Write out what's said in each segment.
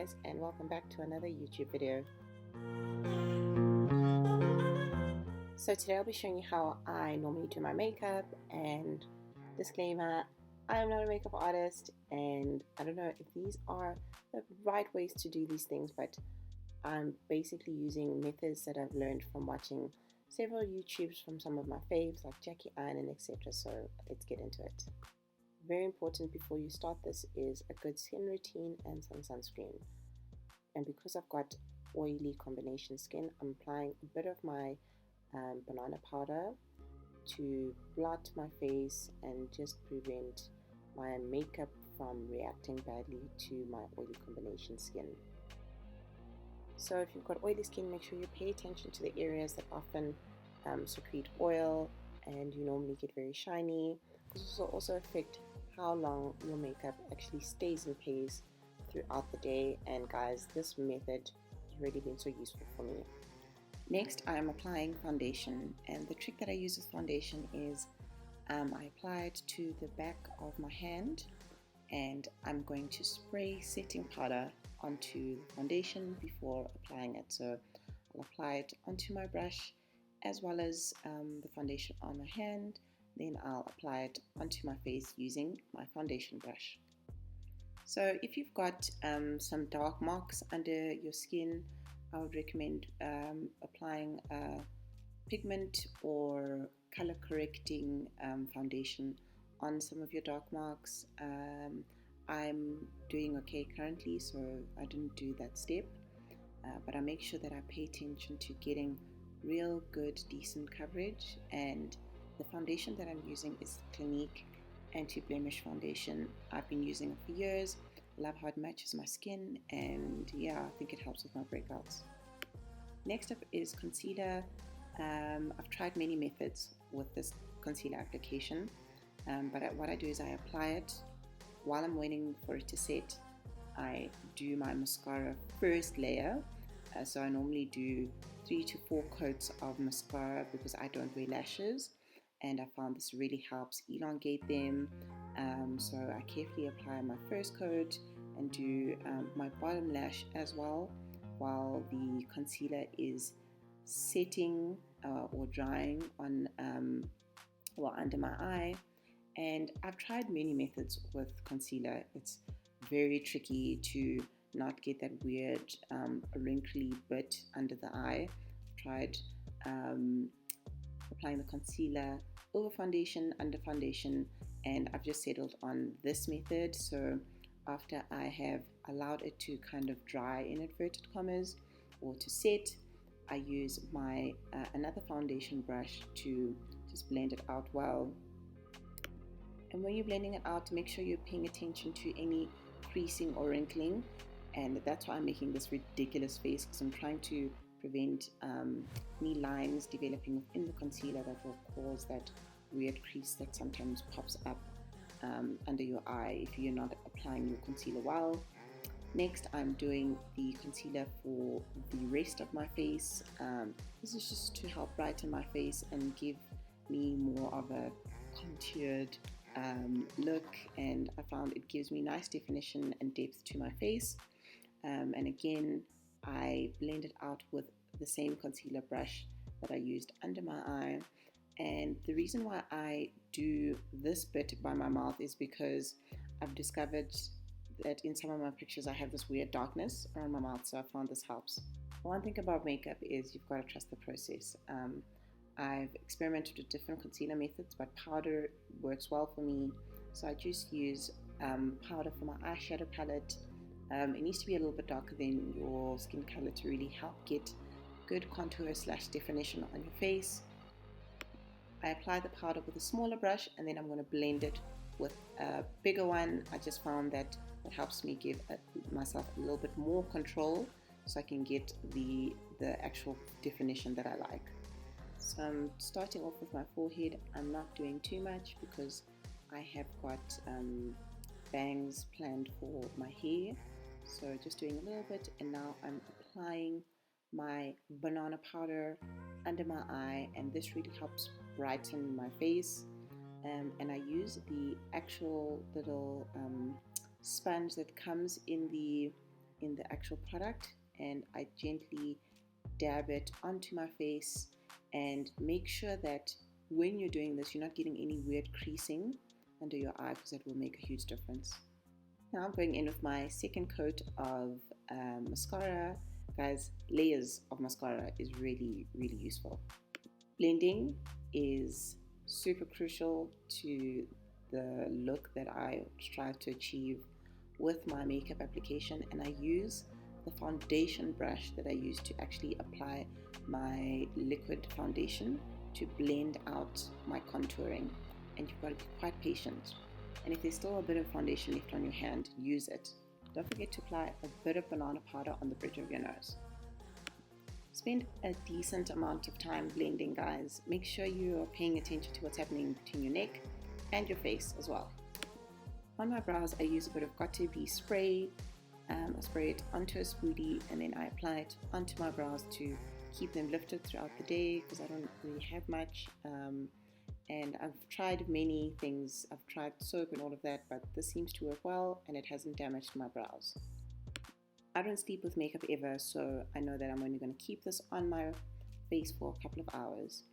guys, and welcome back to another YouTube video. So today I'll be showing you how I normally do my makeup, and disclaimer, I am not a makeup artist and I don't know if these are the right ways to do these things, but I'm basically using methods that I've learned from watching several YouTubes from some of my faves like Jackie Ann and etc. So let's get into it. Very important before you start this is a good skin routine and some sunscreen. And because I've got oily combination skin, I'm applying a bit of my banana powder to blot my face and just prevent my makeup from reacting badly to my oily combination skin. So if you've got oily skin, make sure you pay attention to the areas that often secrete oil and you normally get very shiny. This will also affect how long your makeup actually stays in place throughout the day, and guys, this method has really been so useful for me. Next, I am applying foundation, and the trick that I use with foundation is I apply it to the back of my hand, and I'm going to spray setting powder onto the foundation before applying it. So I'll apply it onto my brush as well as the foundation on my hand. Then I'll apply it onto my face using my foundation brush. So if you've got some dark marks under your skin, I would recommend applying a pigment or color correcting foundation on some of your dark marks. I'm doing okay currently, so I didn't do that step, but I make sure that I pay attention to getting real good decent coverage. And the foundation that I'm using is Clinique anti-blemish foundation. I've been using it for years. I love how it matches my skin, and yeah, I think it helps with my breakouts. Next up is concealer. I've tried many methods with this concealer application, but what I do is I apply it while I'm waiting for it to set. I do my mascara first layer, so I normally do 3 to 4 coats of mascara because I don't wear lashes, and I found this really helps elongate them. So I carefully apply my first coat and do my bottom lash as well while the concealer is setting or drying on under my eye. And I've tried many methods with concealer. It's very tricky to not get that weird wrinkly bit under the eye. I've tried applying the concealer over foundation, under foundation, and I've just settled on this method. So after I have allowed it to kind of dry in inverted commas or to set, I use my another foundation brush to just blend it out well. And when you're blending it out, make sure you're paying attention to any creasing or wrinkling, and that's why I'm making this ridiculous face, because I'm trying to prevent any lines developing within the concealer that will cause that weird crease that sometimes pops up under your eye if you're not applying your concealer well. Next, I'm doing the concealer for the rest of my face. This is just to help brighten my face and give me more of a contoured look, and I found it gives me nice definition and depth to my face. And again, I blend it out with the same concealer brush that I used under my eye. And the reason why I do this bit by my mouth is because I've discovered that in some of my pictures I have this weird darkness around my mouth, so I found this helps. One thing about makeup is you've got to trust the process. I've experimented with different concealer methods, but powder works well for me, so I just use powder for my eyeshadow palette. It needs to be a little bit darker than your skin color to really help get good contour / definition on your face. I apply the powder with a smaller brush, and then I'm going to blend it with a bigger one. I just found that it helps me give myself a little bit more control, so I can get the actual definition that I like. So I'm starting off with my forehead. I'm not doing too much because I have got bangs planned for my hair, so just doing a little bit. And now I'm applying my banana powder under my eye, and this really helps brighten my face. And I use the actual little sponge that comes in the actual product and I gently dab it onto my face, and make sure that when you're doing this, you're not getting any weird creasing under your eye, because that will make a huge difference. Now I'm going in with my second coat of mascara. Guys, layers of mascara is really, really useful. Blending is super crucial to the look that I strive to achieve with my makeup application, and I use the foundation brush that I use to actually apply my liquid foundation to blend out my contouring, and you've got to be quite patient. And if there's still a bit of foundation left on your hand, use it. Don't forget to apply a bit of banana powder on the bridge of your nose. Spend a decent amount of time blending, guys. Make sure you are paying attention to what's happening between your neck and your face as well. On my brows, I use a bit of Got2b spray. I spray it onto a spoolie and then I apply it onto my brows to keep them lifted throughout the day, because I don't really have much. And I've tried many things. I've tried soap and all of that, but this seems to work well and it hasn't damaged my brows. I don't sleep with makeup ever, so I know that I'm only going to keep this on my face for a couple of hours.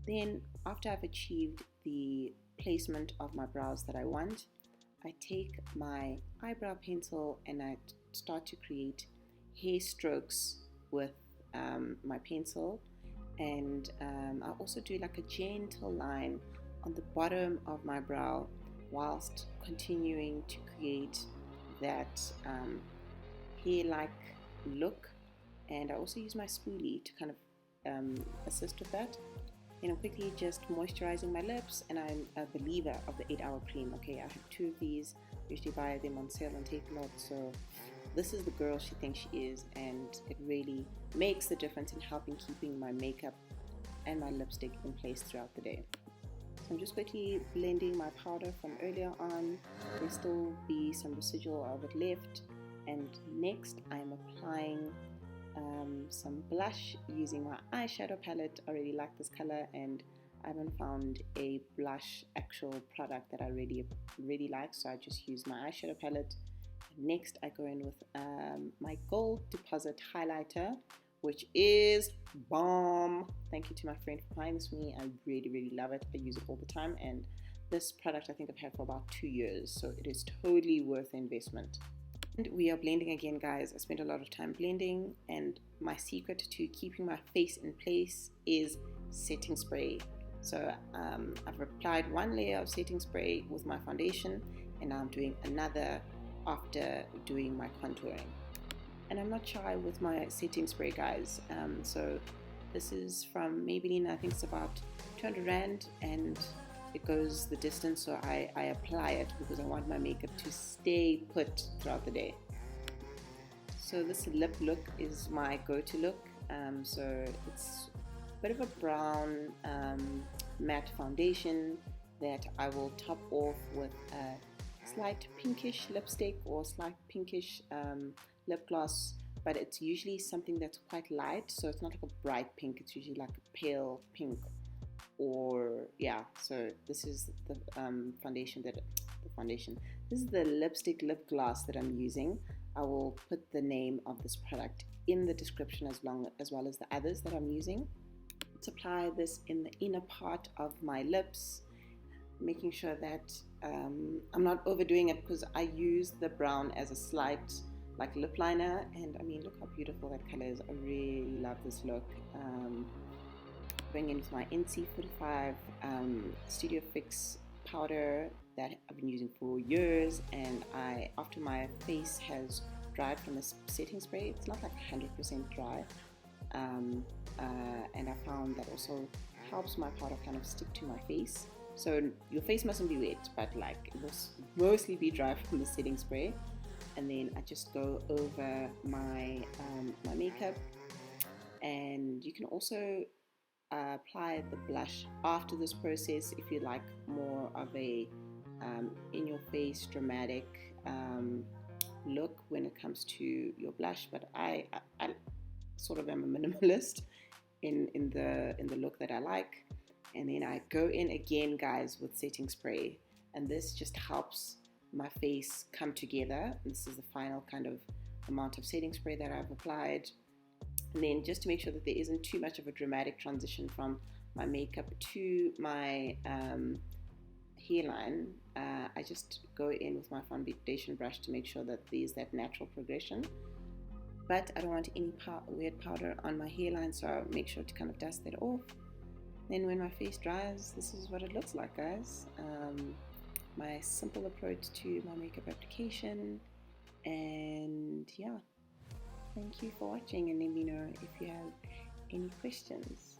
Then, after I've achieved the placement of my brows that I want, I take my eyebrow pencil and I start to create hair strokes with my pencil. And I also do like a gentle line on the bottom of my brow whilst continuing to create that hair-like look. And I also use my spoolie to kind of assist with that. And I'm quickly just moisturizing my lips, and I'm a believer of the 8-hour cream. Okay, I have 2 of these. I usually buy them on sale on Takealot, so this is the girl she thinks she is, and it really makes the difference in helping keeping my makeup and my lipstick in place throughout the day. So I'm just quickly blending my powder from earlier on. There'll still be some residual of it left, and next I'm applying some blush using my eyeshadow palette. I really like this color and I haven't found a blush actual product that I really like, so I just use my eyeshadow palette. Next I go in with my gold deposit highlighter, which is bomb. Thank you to my friend for buying this for me. I really love it. I use it all the time, and this product I think I've had for about 2 years, so it is totally worth the investment. And we are blending again, guys. I spent a lot of time blending, and my secret to keeping my face in place is setting spray. So I've applied 1 layer of setting spray with my foundation, and now I'm doing another after doing my contouring. And I'm not shy with my setting spray, guys. So this is from Maybelline. I think it's about 200 Rand, and it goes the distance, so I apply it because I want my makeup to stay put throughout the day. So this lip look is my go-to look. So it's a bit of a brown matte foundation that I will top off with a slight pinkish lipstick or slight pinkish lip gloss, but it's usually something that's quite light, so it's not like a bright pink, it's usually like a pale pink. Or yeah, so this is the this is the lipstick lip gloss that I'm using. I will put the name of this product in the description as well as the others that I'm using. Let's apply this in the inner part of my lips, making sure that I'm not overdoing it, because I use the brown as a slight like lip liner, and I mean, look how beautiful that color is. I really love this look. Going in with my NC45 Studio Fix powder that I've been using for years, and after my face has dried from the setting spray, it's not like 100% dry, and I found that also helps my powder kind of stick to my face. So your face mustn't be wet, but like it will mostly be dry from the setting spray. And then I just go over my my makeup, and you can also apply the blush after this process if you like more of a in your face dramatic look when it comes to your blush. But I sort of am a minimalist in the look that I like. And then I go in again, guys, with setting spray, and this just helps my face come together. This is the final kind of amount of setting spray that I've applied. And then just to make sure that there isn't too much of a dramatic transition from my makeup to my hairline, I just go in with my foundation brush to make sure that there's that natural progression. But I don't want any weird powder on my hairline, so I'll make sure to kind of dust that off. Then when my face dries, this is what it looks like, guys. My simple approach to my makeup application. And yeah, thank you for watching, and let me know if you have any questions.